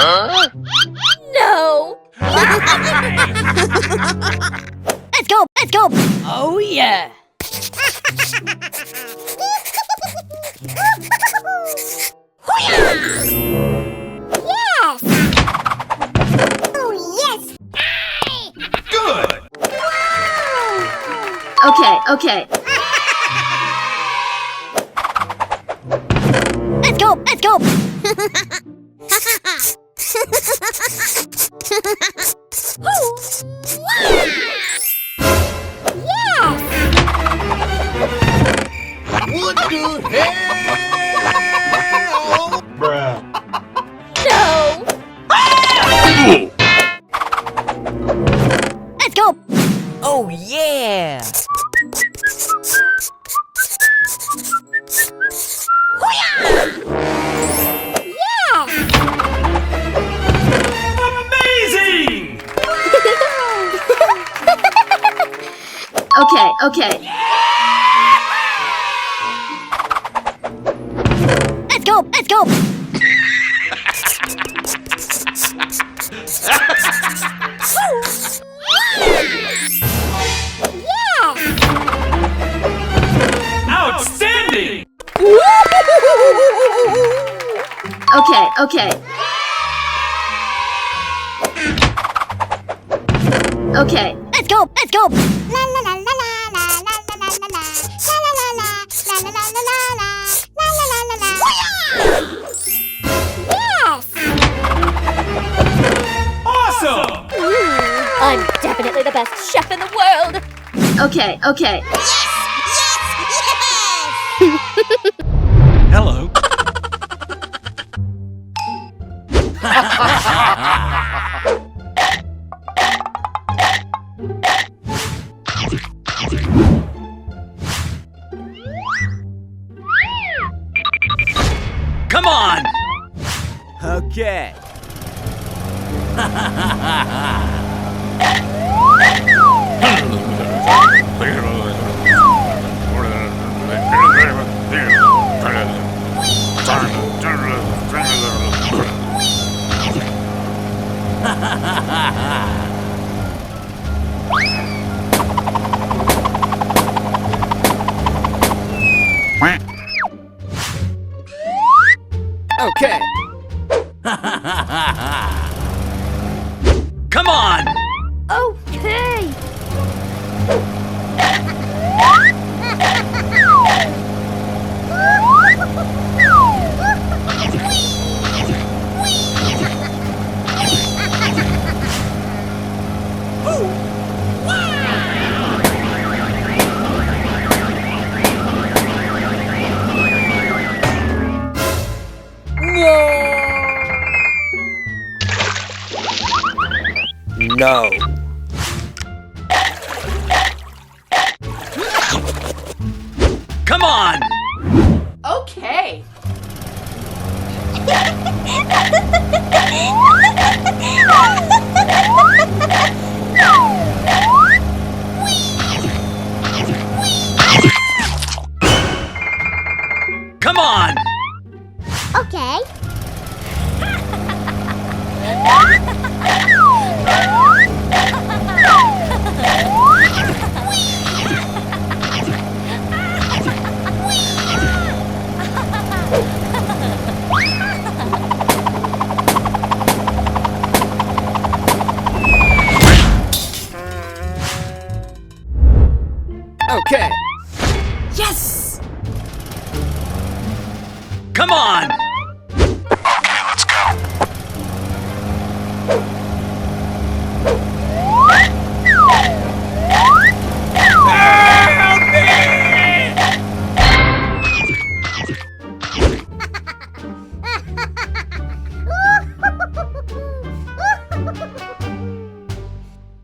No! Let's go! Let's go! Oh yeah! Yes! Oh yes! Good! Okay, okay. Let's go! Let's go! Yes! What the hell? Bruh. No! Let's go! Oh yeah! Yes! Amazing! Okay, okay. Let's go! Let's go! Yes! Outstanding! Okay, okay. Okay, let's go! Let's go! La la la la la la la la la la la la la la la la la la la. Yes! Awesome! I'm definitely the best chef in the world. Okay, okay. Hello. Come on! Okay. Okay. Come on! Okay. No. Come on! Okay. Come on! Okay. Okay. Yes! Come on!